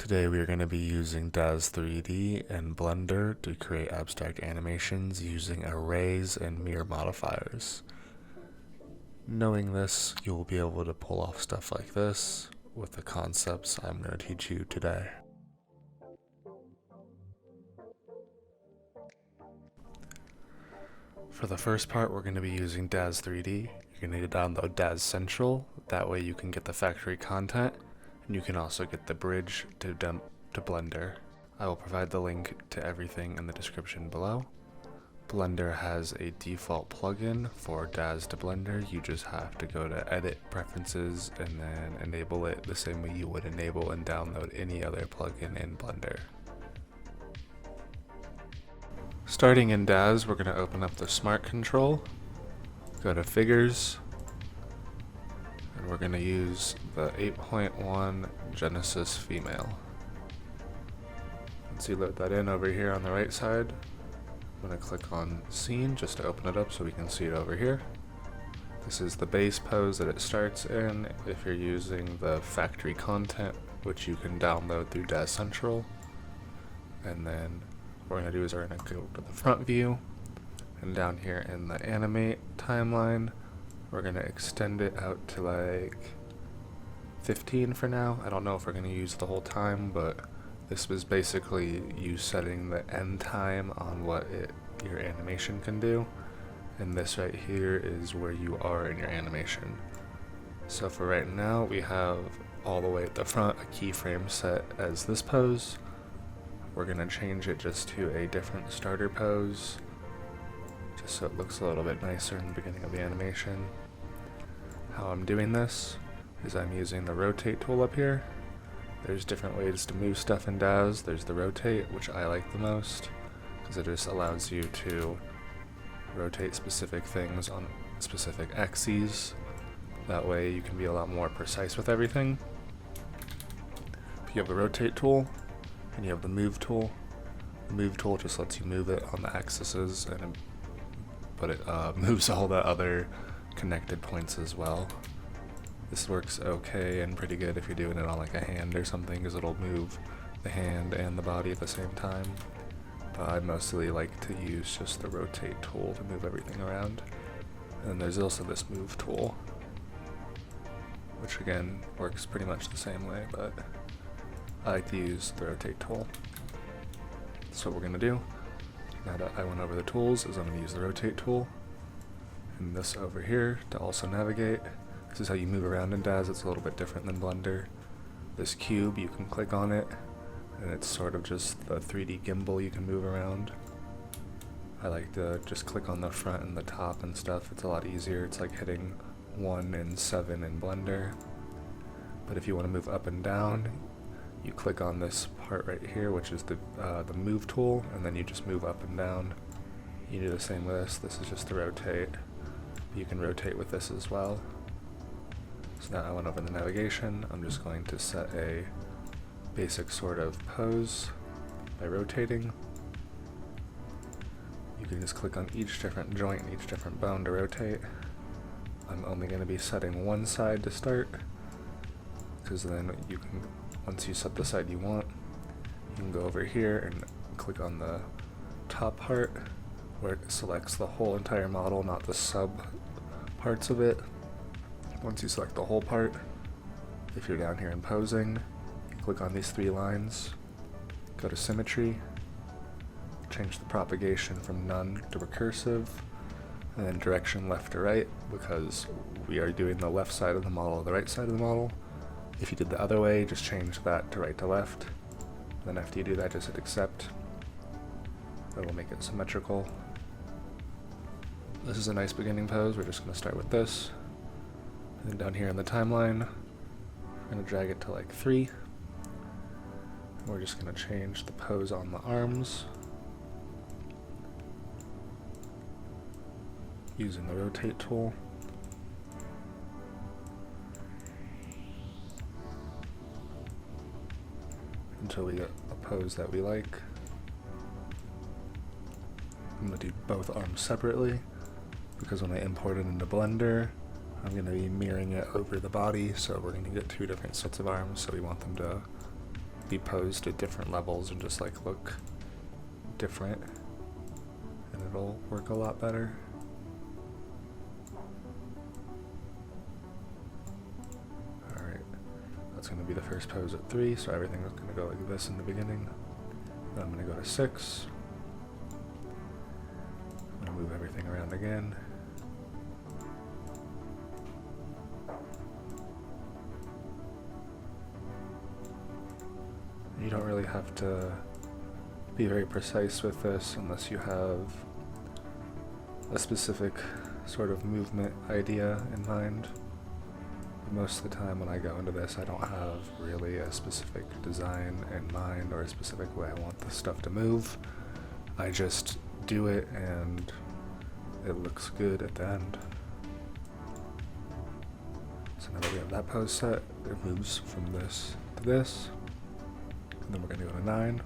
Today we are going to be using DAZ 3D and Blender to create abstract animations using arrays and mirror modifiers. Knowing this, you will be able to pull off stuff like this with the concepts I'm going to teach you today. For the first part, we're going to be using DAZ 3D. You're going to download DAZ Central, that way you can get the factory content, and you can also get the bridge to dump to Blender. I will provide the link to everything in the description below. Blender has a default plugin for DAZ to Blender. You just have to go to Edit Preferences and then enable it the same way you would enable and download any other plugin in Blender. Starting in DAZ, we're going to open up the Smart Control, go to Figures, and we're going to use the 8.1 Genesis Female. Once you load that in over here on the right side, I'm going to click on Scene just to open it up so we can see it over here. This is the base pose that it starts in if you're using the factory content, which you can download through DAZ Central. And then what we're going to do is we're going to go to the front view, and down here in the animate timeline, we're going to extend it out to like 15 for now. I don't know if we're going to use the whole time, but this was basically you setting the end time on what your animation can do. And this right here is where you are in your animation. So for right now, we have all the way at the front a keyframe set as this pose. We're going to change it just to a different starter pose, just so it looks a little bit nicer in the beginning of the animation. How I'm doing this is I'm using the rotate tool up here. There's different ways to move stuff in DAZ. There's the rotate, which I like the most, because it just allows you to rotate specific things on specific axes. That way you can be a lot more precise with everything. You have the rotate tool, and you have the move tool. The move tool just lets you move it on the axes, but it moves all the other connected points as well. This works okay and pretty good if you're doing it on like a hand or something, because it'll move the hand and the body at the same time. But I mostly like to use just the rotate tool to move everything around. And then there's also this move tool, which again works pretty much the same way, but I like to use the rotate tool. So what we're going to do, now that I went over the tools, is I'm going to use the rotate tool, and this over here to also navigate. This is how you move around in DAZ. It's a little bit different than Blender. This cube, you can click on it, and it's sort of just the 3D gimbal you can move around. I like to just click on the front and the top and stuff. It's a lot easier. It's like hitting 1 and 7 in Blender. But if you want to move up and down, you click on this part right here, which is the move tool, and then you just move up and down. You do the same with this. This is just the rotate. You can rotate with this as well. So now I went over the navigation. I'm just going to set a basic sort of pose by rotating. You can just click on each different joint and each different bone to rotate. I'm only going to be setting one side to start, because then you can, once you set the side you want, you can go over here and click on the top part where it selects the whole entire model, not the sub parts of it. Once you select the whole part, if you're down here in posing, you click on these 3 lines, go to symmetry, change the propagation from none to recursive, and then direction left to right, because we are doing the left side of the model, the right side of the model. If you did the other way, just change that to right to left. Then after you do that, just hit accept. That will make it symmetrical. This is a nice beginning pose. We're just going to start with this. And then down here in the timeline, we're going to drag it to like 3. And we're just going to change the pose on the arms using the rotate tool. Until we get a pose that we like. I'm going to do both arms separately, because when I import it into Blender, I'm going to be mirroring it over the body, so we're going to get 2 different sets of arms, so we want them to be posed at different levels and just like look different, and it'll work a lot better. Alright, that's going to be the first pose at 3, so everything is going to go like this in the beginning. Then I'm going to go to 6. I'm going to move everything around again. You don't really have to be very precise with this unless you have a specific sort of movement idea in mind. But most of the time when I go into this, I don't have really a specific design in mind or a specific way I want the stuff to move. I just do it and it looks good at the end. So now that we have that pose set, it moves from this to this. And then we're going to go to 9,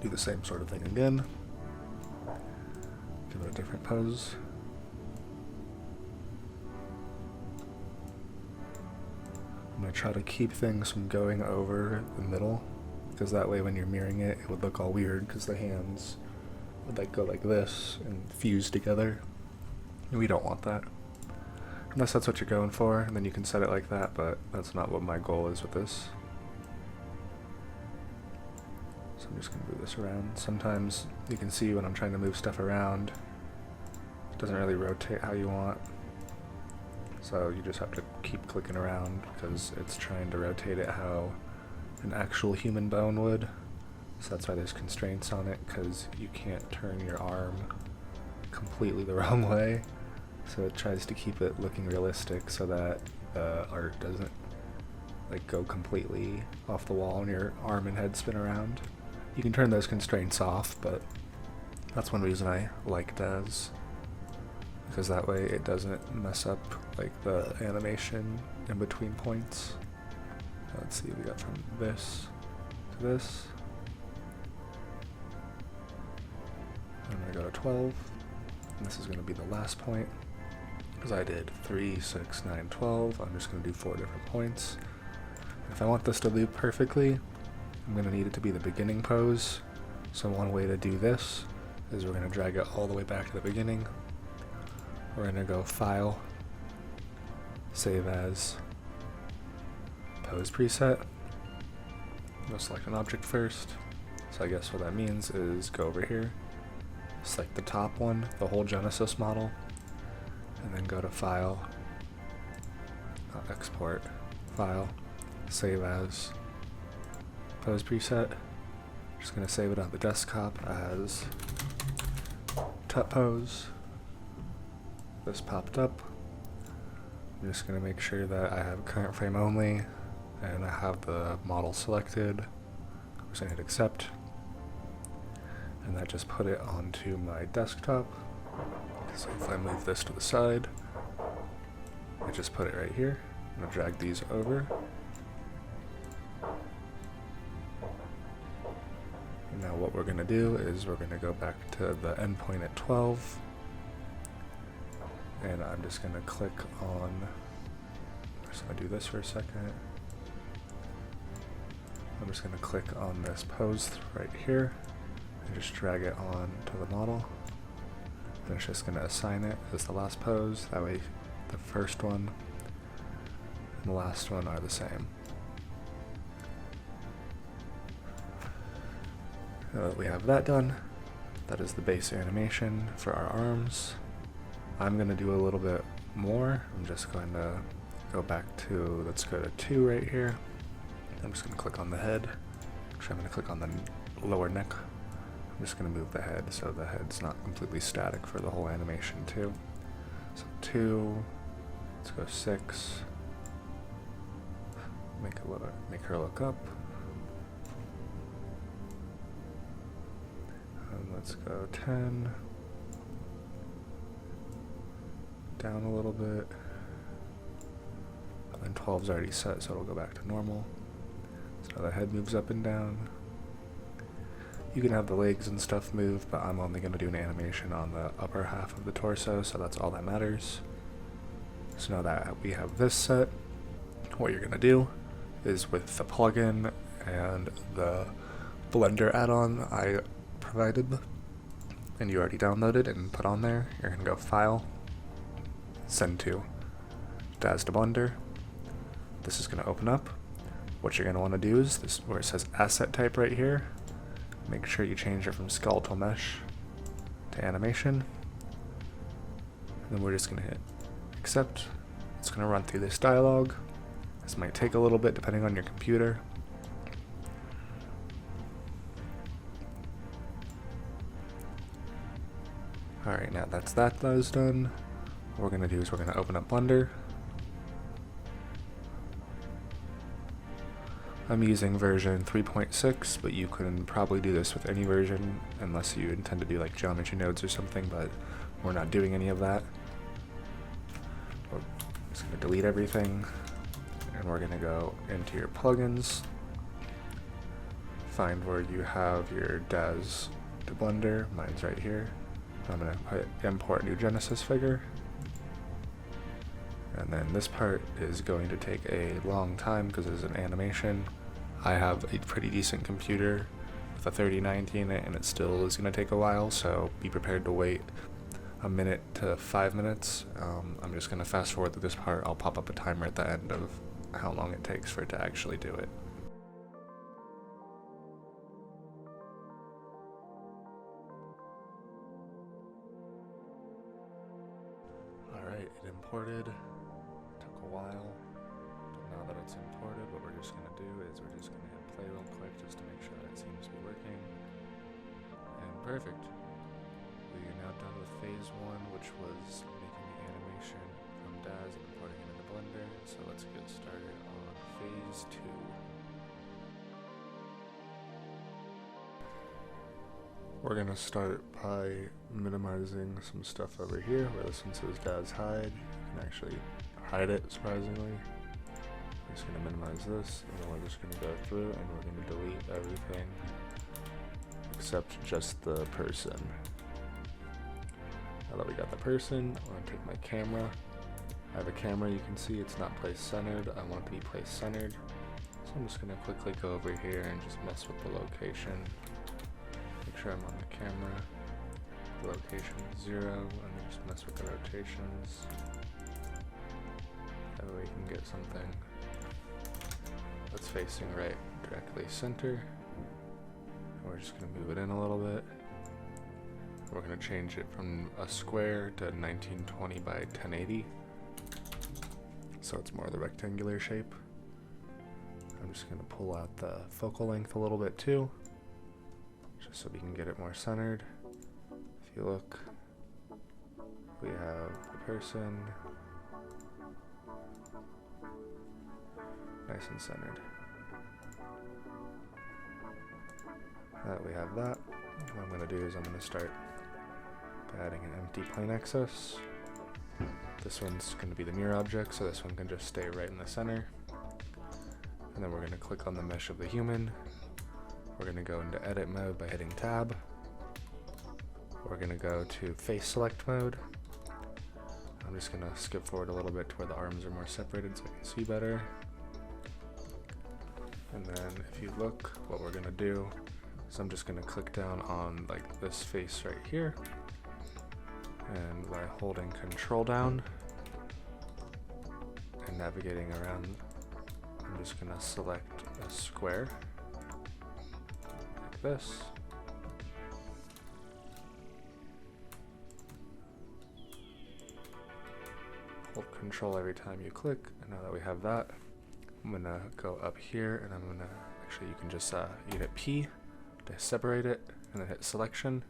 do the same sort of thing again, give it a different pose. I'm going to try to keep things from going over the middle, because that way when you're mirroring it, it would look all weird because the hands would like go like this and fuse together, and we don't want that. Unless that's what you're going for, and then you can set it like that, but that's not what my goal is with this. So I'm just going to move this around. Sometimes you can see when I'm trying to move stuff around, it doesn't really rotate how you want. So you just have to keep clicking around because it's trying to rotate it how an actual human bone would. So that's why there's constraints on it, because you can't turn your arm completely the wrong way. So it tries to keep it looking realistic so that the art doesn't like go completely off the wall and your arm and head spin around. You can turn those constraints off, but that's one reason I like DAS, because that way it doesn't mess up like the animation in between points. Let's see, we got from this to this. I'm going to go to 12, and this is going to be the last point, because I did 3, 6, 9, 12. I'm just going to do 4 different points. If I want this to loop perfectly, I'm going to need it to be the beginning pose. So one way to do this is we're going to drag it all the way back to the beginning. We're going to go File, Save As, Pose Preset. We'll select an object first. So I guess what that means is go over here, select the top one, the whole Genesis model, and then go to File, Export, File, Save As, Pose Preset. Just going to save it on the desktop as Tut Pose. This popped up. I'm just going to make sure that I have current frame only and I have the model selected. I'm just going to hit accept. And that just put it onto my desktop. So if I move this to the side, I just put it right here. I'm going to drag these over. And now what we're going to do is we're going to go back to the endpoint at 12. And I'm just going to click on, I'm just going to do this for a second. I'm just going to click on this pose right here and just drag it on to the model. And it's just going to assign it as the last pose. That way the first one and the last one are the same. Now that we have that done, that is the base animation for our arms. I'm going to do a little bit more. I'm just going to go back to, let's go to 2 right here. I'm just going to click on the head. Actually, I'm going to click on the lower neck. I'm just going to move the head so the head's not completely static for the whole animation too. So 2, let's go 6, make her look up. And let's go 10, down a little bit, and then 12's already set, so it'll go back to normal. So the head moves up and down. You can have the legs and stuff move, but I'm only going to do an animation on the upper half of the torso, so that's all that matters. So now that we have this set, what you're going to do is with the plugin and the Blender add-on I provided and you already downloaded and put on there. You're going to go File, Send to, Daz to Blender. This is going to open up. What you're going to want to do is this, where it says Asset Type right here, make sure you change it from Skeletal Mesh to Animation. And then we're just going to hit Accept. It's going to run through this dialog. This might take a little bit depending on your computer. Alright, now that is done, what we're going to do is we're going to open up Blender. I'm using version 3.6, but you can probably do this with any version unless you intend to do like geometry nodes or something, but we're not doing any of that. We're just going to delete everything, and we're going to go into your plugins, find where you have your Daz to Blender. Mine's right here. I'm going to put import new Genesis figure, and then this part is going to take a long time because it's an animation. I have a pretty decent computer with a 3090 in it, and it still is going to take a while, so be prepared to wait a minute to 5 minutes. I'm just going to fast forward to this part. I'll pop up a timer at the end of how long it takes for it to actually do it. Alright, it imported. Took a while. But now that it's imported, what we're just going to do is we're just going to hit play real quick just to make sure that it seems to be working. And perfect. We are now done with phase 1, which was making the animation from Daz and importing it into Blender. So let's get started on phase 2. We're going to start by minimizing some stuff over here where this one says Daz hide. You can actually hide it, surprisingly. We're just going to minimize this, and then we're just going to go through and we're going to delete everything except just the person. Now that we got the person, I'm going to take my camera. I have a camera, you can see it's not place centered. I want it to be place centered. So I'm just going to quickly go over here and just mess with the location. Make sure I'm on the camera. The location is 0, and then just mess with the rotations. That way we can get something that's facing right directly center. And we're just going to move it in a little bit. We're going to change it from a square to 1920 by 1080. So it's more the rectangular shape. I'm just going to pull out the focal length a little bit too, just so we can get it more centered. If you look, we have the person nice and centered. Now that we have that, what I'm going to do is I'm going to start by adding an empty plane axis. This one's going to be the mirror object, so this one can just stay right in the center. And then we're going to click on the mesh of the human. We're going to go into edit mode by hitting tab. We're going to go to face select mode. I'm just going to skip forward a little bit to where the arms are more separated so I can see better. And then if you look, what we're going to do is I'm just going to click down on like this face right here. And by holding Control down and navigating around, I'm just going to select a square like this. Hold Control every time you click, and now that we have that, I'm going to go up here and I'm going to, actually you can just you hit P to separate it, and then hit Selection.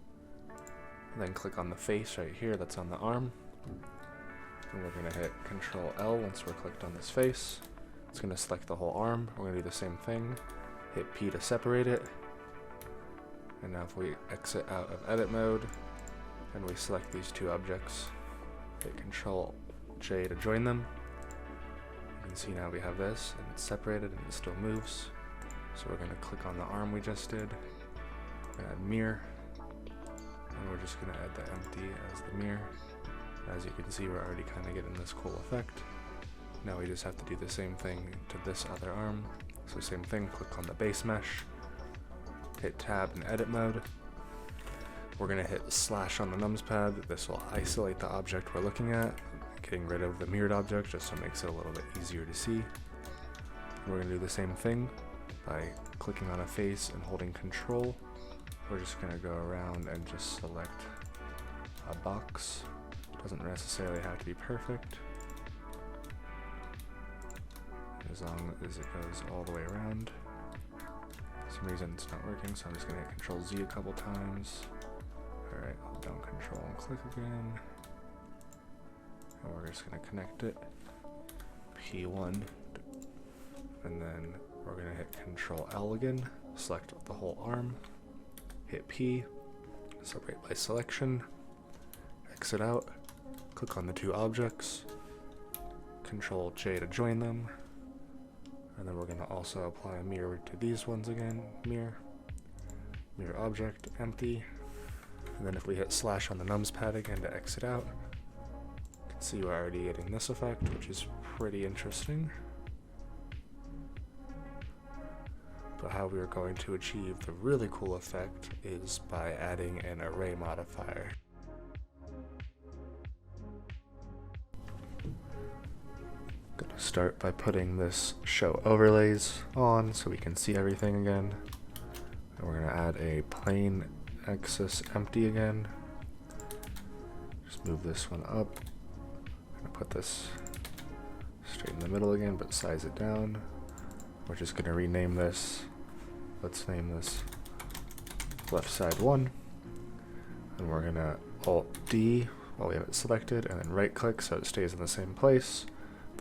And then click on the face right here that's on the arm. And we're going to hit Control L once we're clicked on this face. It's going to select the whole arm. We're going to do the same thing. Hit P to separate it. And now if we exit out of edit mode and we select these two objects, hit Control J to join them. You can see now we have this, and it's separated and it still moves. So we're going to click on the arm we just did, add mirror. And we're just going to add the empty as the mirror. As you can see, we're already kind of getting this cool effect. Now we just have to do the same thing to this other arm. So same thing, click on the base mesh, hit tab in edit mode. We're going to hit slash on the numpad. This will isolate the object we're looking at, getting rid of the mirrored object just so it makes it a little bit easier to see. We're going to do the same thing by clicking on a face and holding control. We're just going to go around and just select a box. Doesn't necessarily have to be perfect, as long as it goes all the way around. For some reason it's not working, so I'm just going to hit Control Z a couple times. Alright, hold down Control and click again. And we're just going to connect it. P1. And then we're going to hit Control L again. Select the whole arm. Hit P. Separate by selection. Exit out. Click on the two objects. Control J to join them. And then we're going to also apply a mirror to these ones again. Mirror. Mirror object. Empty. And then if we hit slash on the numpad again to exit out, you can see we're already getting this effect, which is pretty interesting. But how we are going to achieve the really cool effect is by adding an array modifier. Gonna start by putting this show overlays on so we can see everything again. And we're gonna add a plain axis empty again. Just move this one up. I'm gonna put this straight in the middle again, but size it down. We're just gonna rename this. Let's name this left side 1. And we're gonna Alt D while we have it selected, and then right click so it stays in the same place.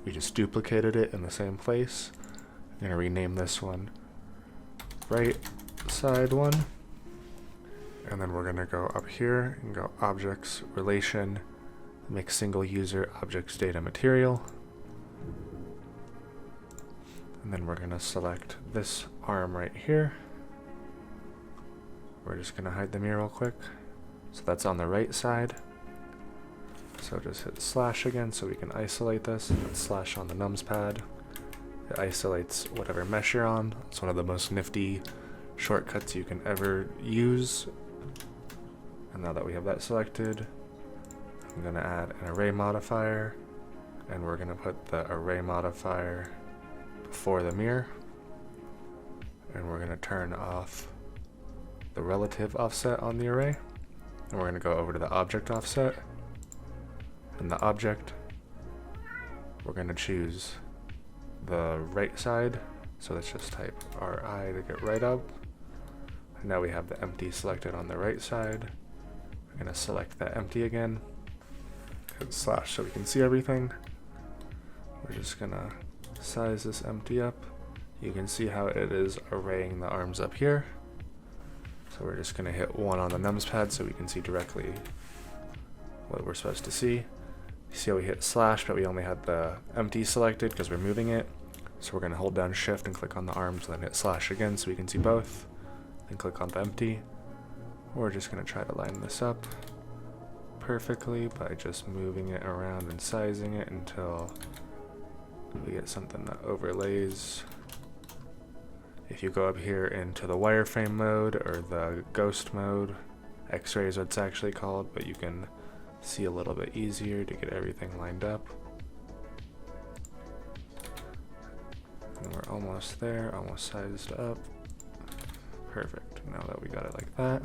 We just duplicated it in the same place. I'm gonna rename this one right side 1. And then we're gonna go up here and go objects, relation, make single user objects data material. And then we're gonna select this arm right here. We're just gonna hide the mirror real quick. So that's on the right side. So just hit slash again so we can isolate this, and then slash on the numpad. It isolates whatever mesh you're on. It's one of the most nifty shortcuts you can ever use. And now that we have that selected, I'm gonna add an array modifier, and we're gonna put the array modifier before the mirror. And we're gonna turn off the relative offset on the array. And we're gonna go over to the object offset. And the object, we're going to choose the right side, so let's just type RI to get right up. And now we have the empty selected on the right side. We're going to select that empty again, hit slash so we can see everything. We're just going to size this empty up. You can see how it is arraying the arms up here. So we're just going to hit 1 on the numpad so we can see directly what we're supposed to see. You see how we hit slash, but we only had the empty selected because we're moving it. So we're going to hold down shift and click on the arms, and then hit slash again so we can see both. Then click on the empty. We're just going to try to line this up perfectly by just moving it around and sizing it until we get something that overlays. If you go up here into the wireframe mode or the ghost mode, X-ray is what it's actually called, but you can see a little bit easier to get everything lined up. And we're almost there, almost sized up. Perfect. Now that we got it like that,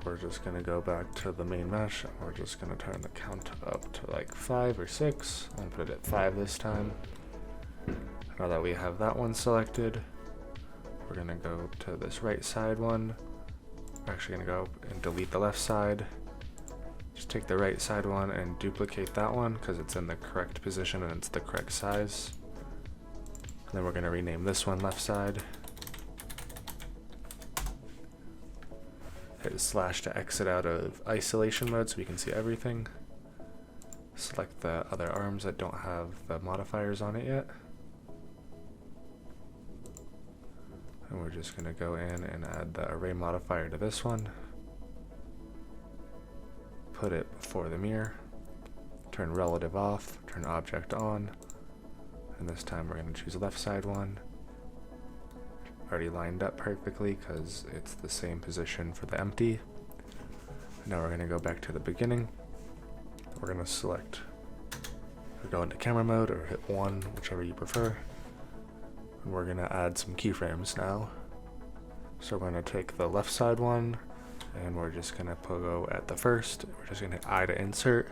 we're just going to go back to the main mesh, and we're just going to turn the count up to like 5 or 6. I'm going to put it at 5 this time. Now that we have that one selected, we're going to go to this right side one. We're actually going to go and delete the left side. Just take the right side one and duplicate that one because it's in the correct position and it's the correct size. And then we're going to rename this one left side. Hit slash to exit out of isolation mode so we can see everything. Select the other arms that don't have the modifiers on it yet. And we're just going to go in and add the array modifier to this one. Put it before the mirror. Turn relative off, turn object on. And this time we're going to choose left side one. Already lined up perfectly because it's the same position for the empty. Now we're going to go back to the beginning. We're going to select or go into camera mode or hit 1, whichever you prefer. And we're going to add some keyframes now. So we're going to take the left side one and we're just going to go at the first. We're just going to hit I to insert.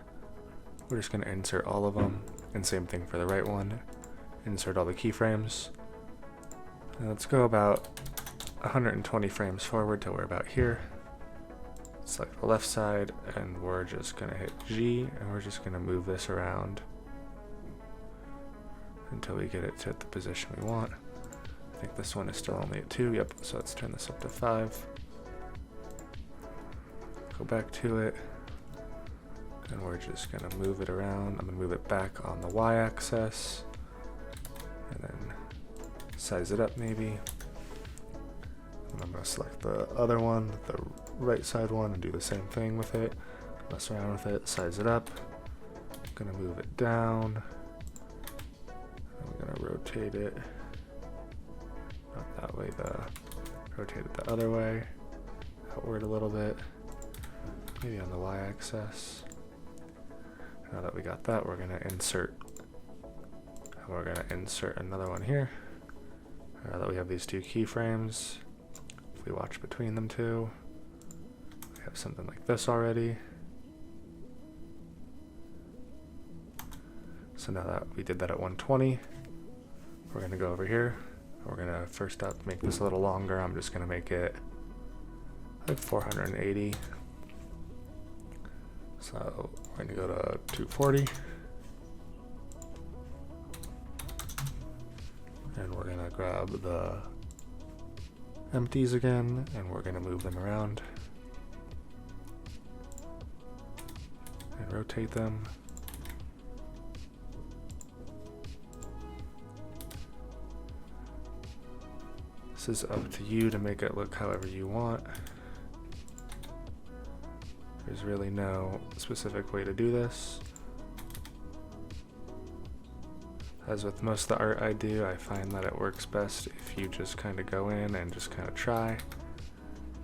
We're just going to insert all of them. And same thing for the right one. Insert all the keyframes. And let's go about 120 frames forward till we're about here. Select the left side and we're just going to hit G and we're just going to move this around until we get it to the position we want. I think this one is still only at 2. Yep, so let's turn this up to 5. Go back to it. And we're just going to move it around. I'm going to move it back on the y-axis. And then size it up maybe. And I'm going to select the other one, the right side one, and do the same thing with it. Mess around with it, size it up. I'm going to move it down. I'm going to rotate it. Not that way, rotate it the other way. Outward a little bit. Maybe on the y-axis. Now that we got that, we're going to insert. And we're going to insert another one here. Now that we have these 2 keyframes, if we watch between them two, we have something like this already. So now that we did that at 120, we're going to go over here. We're going to first up make this a little longer. I'm just going to make it like 480. So we're going to go to 240. And we're going to grab the empties again, and we're going to move them around and rotate them. This is up to you to make it look however you want. There's really no specific way to do this. As with most of the art I do, I find that it works best if you just kind of go in and just kind of try.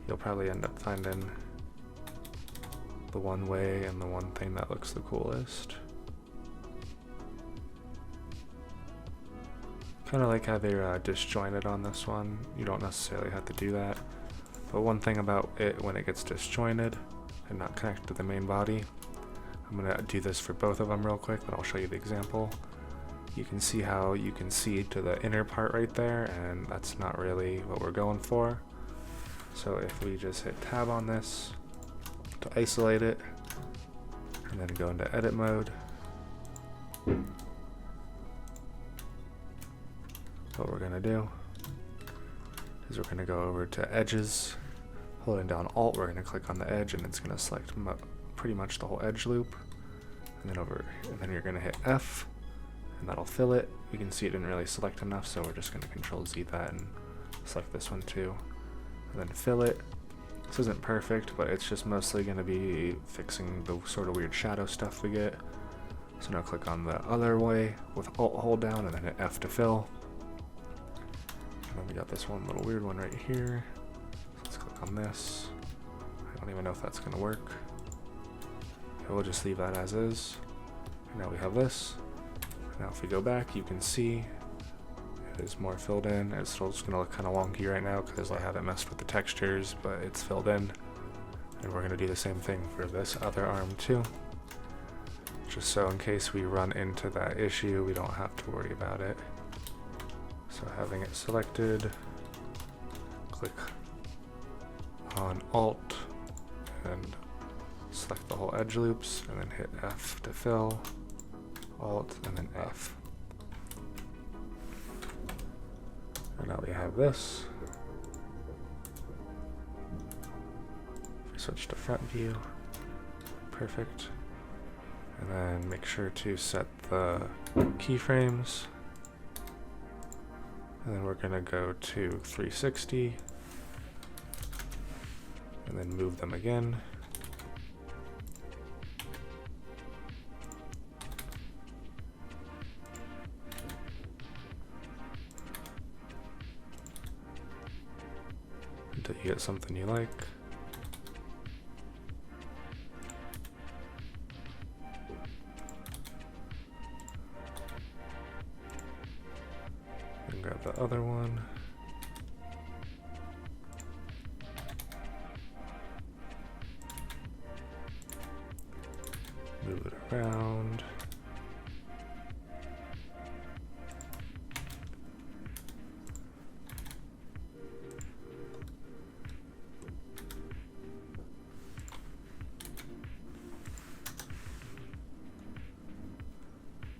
You'll probably end up finding the one way and the one thing that looks the coolest. Kind of like how they're disjointed on this one. You don't necessarily have to do that. But one thing about it, when it gets disjointed and not connected to the main body, I'm going to do this for both of them real quick, but I'll show you the example. You can see how you can see to the inner part right there, and that's not really what we're going for. So if we just hit tab on this to isolate it, and then go into edit mode, what we're going to do is we're going to go over to edges, holding down Alt, we're going to click on the edge, and it's going to select pretty much the whole edge loop, and then you're going to hit F, and that'll fill it. You can see it didn't really select enough, so we're just going to Control Z that and select this one too, and then fill it. This isn't perfect, but it's just mostly going to be fixing the sort of weird shadow stuff we get. So now click on the other way with Alt hold down, and then hit F to fill. And then we got this one little weird one right here. So let's click on this. I don't even know if that's going to work. Okay, we'll just leave that as is. And now we have this. Now if we go back, you can see it is more filled in. It's still just going to look kind of wonky right now because I haven't messed with the textures, but it's filled in. And we're going to do the same thing for this other arm too. Just so in case we run into that issue, we don't have to worry about it. So having it selected, click on Alt and select the whole edge loops, and then hit F to fill. Alt, and then F. And now we have this. If we switch to front view, perfect. And then make sure to set the keyframes. And then we're going to go to 360. And then move them again. until you get something you like. And grab the other one. Move it around.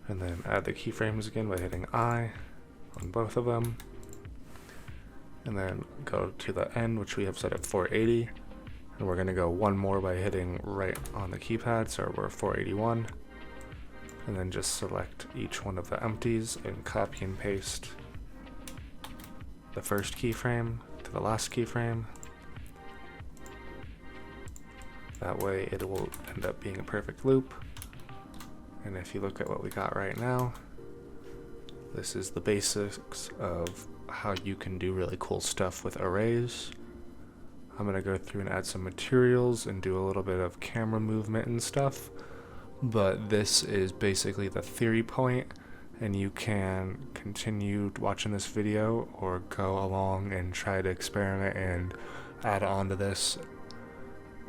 And then add the keyframes again by hitting I on both of them. And then go to the end, which we have set at 480. And we're going to go one more by hitting right on the keypad, so we're 481. And then just select each one of the empties and copy and paste the first keyframe to the last keyframe. That way it will end up being a perfect loop. And if you look at what we got right now, this is the basics of how you can do really cool stuff with arrays. I'm going to go through and add some materials and do a little bit of camera movement and stuff. But this is basically the theory point, and you can continue watching this video or go along and try to experiment and add on to this.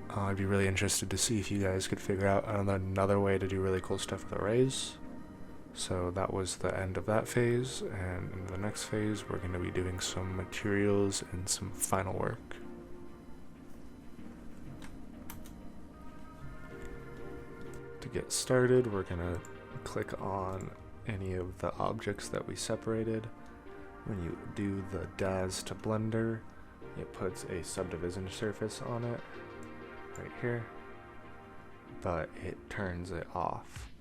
I'd be really interested to see if you guys could figure out another way to do really cool stuff with arrays. So that was the end of that phase, and in the next phase we're going to be doing some materials and some final work. To get started, we're going to click on any of the objects that we separated. When you do the DAS to Blender, it puts a subdivision surface on it right here, but it turns it off.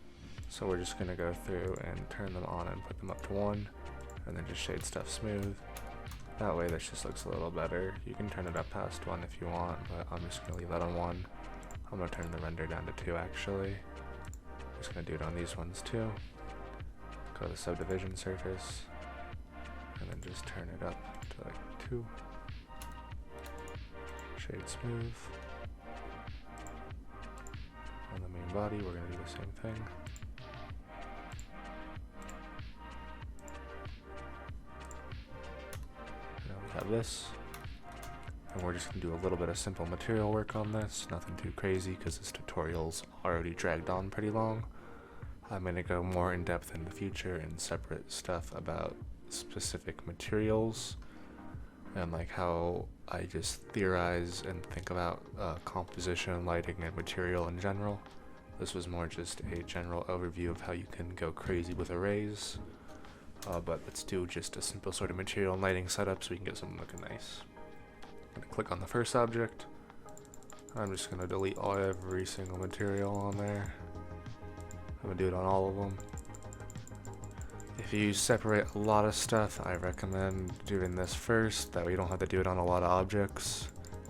So we're just going to go through and turn them on and put them up to 1, and then just shade stuff smooth. That way this just looks a little better. You can turn it up past 1 if you want, but I'm just going to leave that on 1. I'm going to turn the render down to 2 actually. I'm just going to do it on these ones too. Go to the subdivision surface, and then just turn it up to like 2. Shade smooth. On the main body, we're going to do the same thing. Now we have this. And we're just going to do a little bit of simple material work on this. Nothing too crazy because this tutorial's already dragged on pretty long. I'm going to go more in depth in the future and separate stuff about specific materials and like how I just theorize and think about composition, lighting, and material in general. This was more just a general overview of how you can go crazy with arrays, but let's do just a simple sort of material and lighting setup so we can get something looking nice. I'm going to click on the first object. I'm just going to delete every single material on there. I'm going to do it on all of them. If you separate a lot of stuff, I recommend doing this first, that way you don't have to do it on a lot of objects.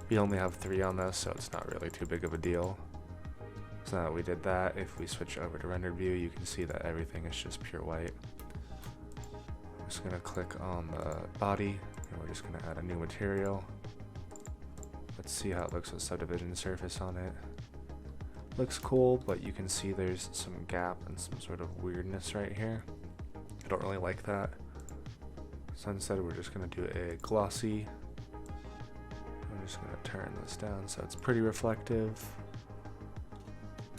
We only have 3 on this, so it's not really too big of a deal. So now that we did that, if we switch over to rendered view, you can see that everything is just pure white. I'm just going to click on the body, and we're just going to add a new material. Let's see how it looks with subdivision surface on it. Looks cool, but you can see there's some gap and some sort of weirdness right here. I don't really like that. So instead we're just going to do a glossy. I'm just going to turn this down so it's pretty reflective.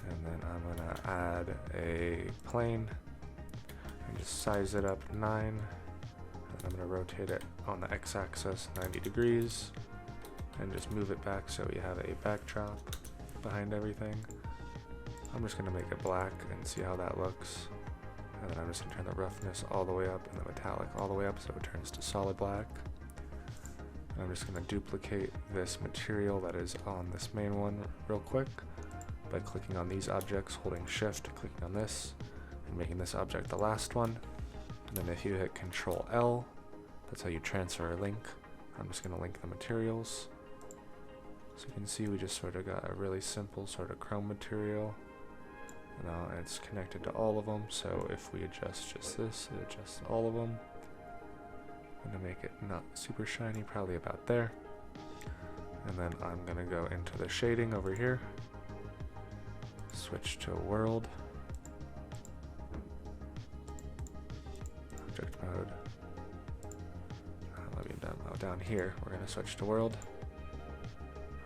And then I'm going to add a plane and just size it up 9. And I'm going to rotate it on the x-axis 90 degrees and just move it back so we have a backdrop behind everything. I'm just going to make it black and see how that looks. And then I'm just going to turn the roughness all the way up and the metallic all the way up so it turns to solid black. And I'm just going to duplicate this material that is on this main one real quick by clicking on these objects, holding shift, clicking on this, and making this object the last one. And then if you hit Control L, that's how you transfer a link. I'm just going to link the materials. So you can see we just sort of got a really simple sort of chrome material. Now it's connected to all of them, so if we adjust just this, it adjusts all of them. I'm going to make it not super shiny, probably about there. And then I'm going to go into the shading over here, switch to world, object mode. Let me demo down here. We're going to switch to world.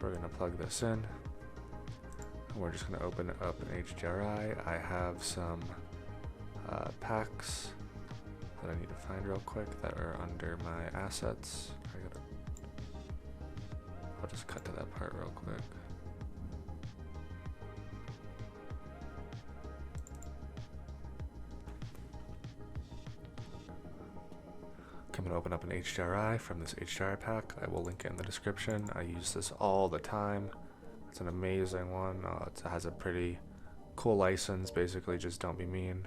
We're going to plug this in. And we're just going to open up an HDRI. I have some packs that I need to find real quick that are under my assets. I'll just cut to that part real quick. I'm going to open up an HDRI from this HDRI pack. I will link it in the description. I use this all the time. It's an amazing one. It has a pretty cool license. Basically, just don't be mean.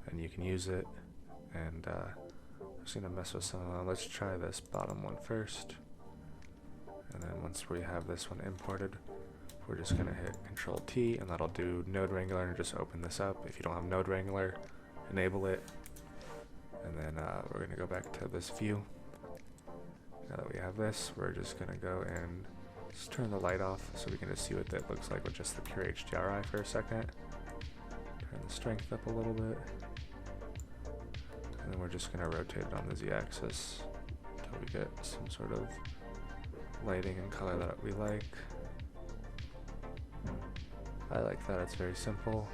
And you can use it. And I'm just going to mess with some. Let's try this bottom one first. And then once we have this one imported, we're just going to hit Control T, and that'll do Node Wrangler and just open this up. If you don't have Node Wrangler, enable it. And then we're going to go back to this view. Now that we have this, we're just going to go and just turn the light off so we can just see what that looks like with just the pure HDRI for a second. Turn the strength up a little bit. And then we're just going to rotate it on the Z-axis until we get some sort of lighting and color that we like. I like that it's very simple,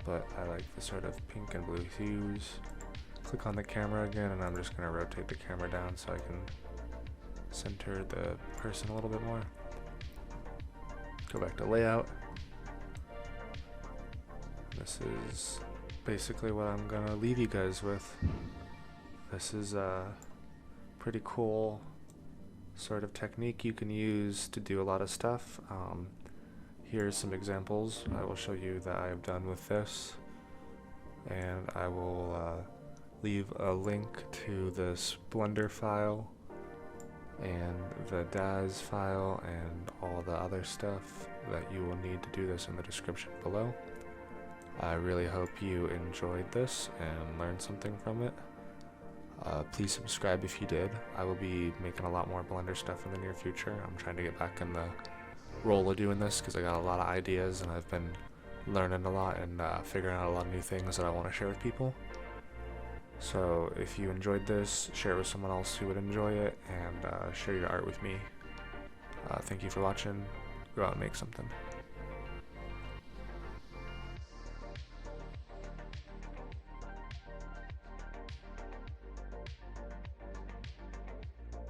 but I like the sort of pink and blue hues. Click on the camera again, and I'm just going to rotate the camera down so I can center the person a little bit more. Go back to layout. This is basically what I'm going to leave you guys with. This is a pretty cool sort of technique you can use to do a lot of stuff. Here's some examples I will show you that I have done with this, and I will leave a link to this Blender file and the DAZ file and all the other stuff that you will need to do this in the description below. I really hope you enjoyed this and learned something from it. Please subscribe if you did. I will be making a lot more Blender stuff in the near future. I'm trying to get back in the role of doing this because I got a lot of ideas, and I've been learning a lot and figuring out a lot of new things that I want to share with people. So if you enjoyed this, share it with someone else who would enjoy it, and share your art with me. Thank you for watching. Go out and make something.